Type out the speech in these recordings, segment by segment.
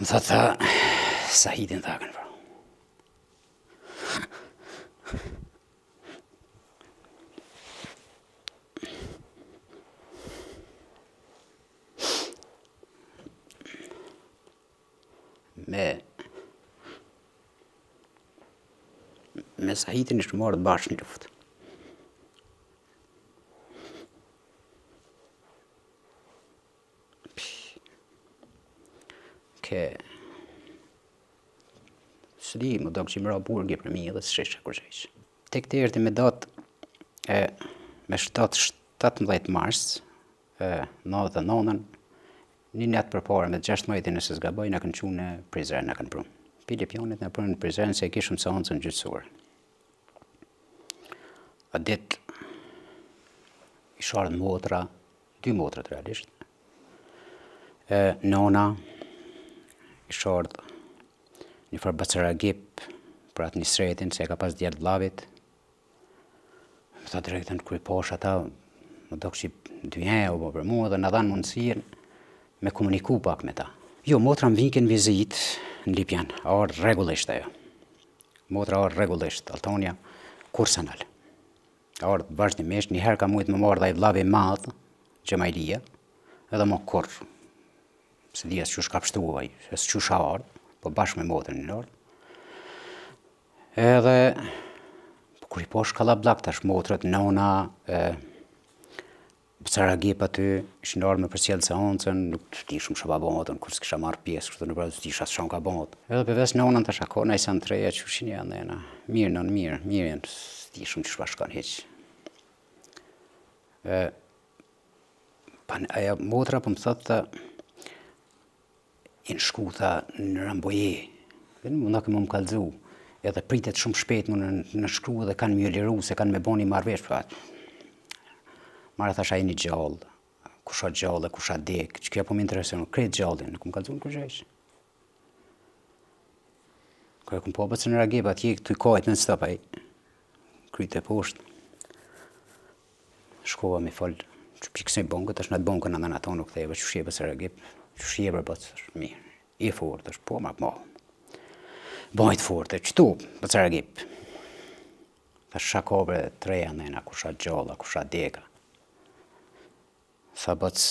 Më thot tha, Sahidin thakën, bro. Me Sahidin ishtë marrë bashkë në luftë. Sëdi më do që më ra burgi për mi edhe së sheshe kur shesh. Tek të erti me datë me 17 mars 99, një natë përpara me 16 nëse s'gaboj në kanë qunë në Prizren në kanë prunë. Pilipjonit në prunë në Prizren se kishëm seancën gjyqësore. A ditë i sharën motra, 2 motrat realisht. Nona i sharët një farë Bacaragip për atë një sretin, se ka pas djerë vlavit. Më tha direktën kërë posh ata, më do këshi 2 u po për mua dhe në dhanë mundësirë me komuniku pak me ta. Jo, motra më vinkin vizit në Lipjan, a orë regullisht ajo. Motra orë regullisht, Altonia, kursanal. A orë vazhdimisht, njëherë ka mujtë më marrë dhe i vlavi madhë, Gjemajlia, edhe më kurë. Se dhja s'qush ka pështu vaj, s'qush a orë, po bashkë me motrën në orë. Edhe, kur i posh kalla blak tash motrët, nona, Saragip aty, ishin në orë me përcjellë seancën, nuk të di shumë shaba bëmotën, kur s'kisha marrë pjesë, kërë të në bërë të di shumë ka bëmot. Edhe përves nonën tash ako, na i sanë treja që ushin janë dhe na, mirë nën, mirë janë, s'di shumë që shpa shkan heq. Aja motra për më thotë, i në shku tha në Ramboje, dhe në kemë më kalzu, edhe pritet shumë shpet më në shkru dhe kanë mjë liru, se kanë me boni marvesh, marrë thash a i një gjallë, kusha gjallë, kusha dek, që kjo po më interesën, kretë gjallin, nuk më kalzu në kërgjesh. Kërë këmë po bëtë se në Ragib, atje të i kajtë në stop, kryte e poshtë. Shkova me folë, që pikësë i bonkët, është në të bonkën në ato nuk thejve, që shjebë se Ragib, që shjebë bëtë, është mirë, i fort, është po, ma, bojt fort, qëtu, bëtë se Ragib. Tha shakobre treja nëjna, kusha gjalla, kusha deka. Tha bëtës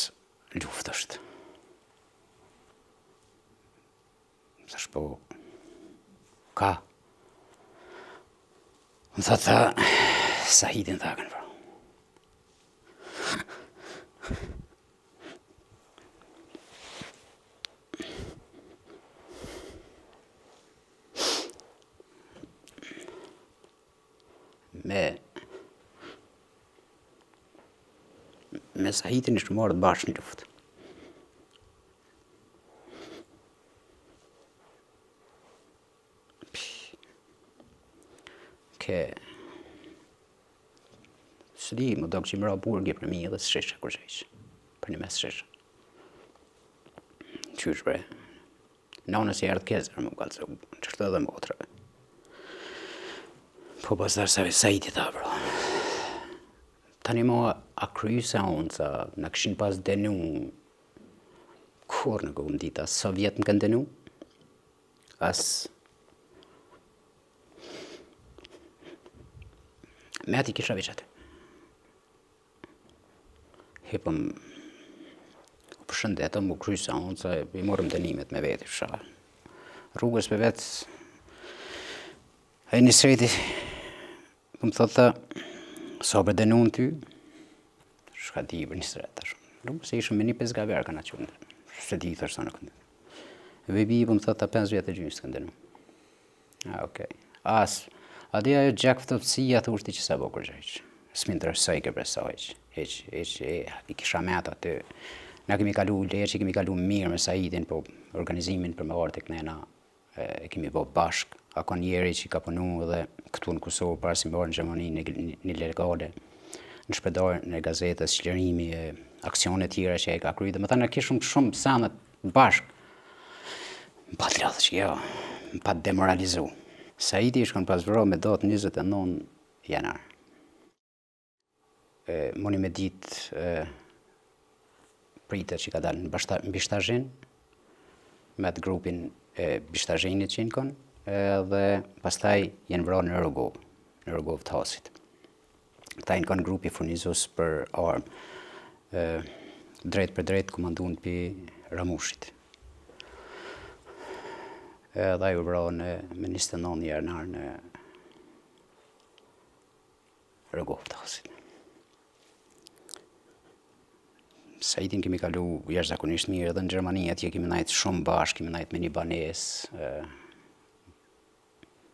luft është. Thash po, ka. Më tha, Sahidin thakën, bro. Me Sahidin ishtë marrë bashkë në luftë. Sëdi më do që i më ra burgi për mi edhe së sheshe kur shesh. Për një mes sheshe. Qysh bre. Nonës i ardhë kezër më kalëzë, qërtë edhe motrave. Po pastar Sahidi tha, bro. Tani mo a kryu seanca, në këshin pas denu, kur në këmë dita, Sovjet më kanë denu, as me ati kisha veç aty. Hipëm, përshëndetëm, u kryu seanca, i morëm dënimet me veti, fsha. Rrugës për vetë, e një sreti, më thotë, sobër denun ty, shka di për një sreta shumë. Nuk se ishëm me një 5 gaver kanë aqënë, se di thërë sa në këndë. Bebi për më thotë 5 vjetë e gjynë së këndë. Okej. A di ajo gjak fëtëpësia të ushti që sa bo kërgjëjq. S'mi interesoj ke presojq. I kisha met aty. Na kemi kalu leqë, kemi kalu mirë me Sahidin, po organizimin për me orë të kënena e kemi bo bashkë. Ako njeri që ka punu dhe këtu në Kosovë, parë si më orë në Gjermani, një legale, në shpedarë në gazetës, qëllerimi e aksionet tjera që e ka kry, dhe më thënë, kishëm shumë sanët bashkë. Më pat lodhë që jo, më pat demoralizu. Sahidi ishkën pas vëro me datë 29 janar. Moni me ditë pritet që ka dalë në Bishtazhin, me atë grupin e Bishtazhinit që në konë, dhe pastaj jenë vrarë në Rogov të Hasit. Këta në konë grupi furnizues për armë, drejt për drejt komandun për Ramushit. Edhe ajo vrarë me 29 janar në Rogov të Hasit. Saitin kemi kalu jashtëzakonisht mirë, edhe në Gjermani atje kemi najtë shumë bashkë, kemi najtë me një banesë.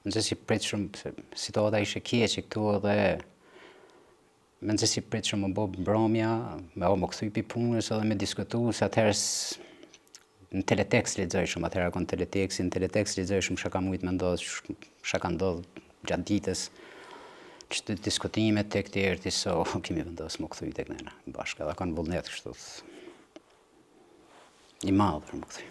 Nëse si prit shumë, situata ishe keqe këtu edhe me nëse si prit shumë më bo mbrëmja, më këthuj pi punës edhe me diskutu, se atëherës në teletekst lexoj shumë, atëherë akon teleteksti, në teletekst lexoj shumë shaka mujtë me ndodhë, shaka ndodhë gjatë ditës, që të diskutimet tek të erti, kemi vendosë më këthuj tek nëna bashkë, edhe kanë vullnet kështu i madhë për më këthuj.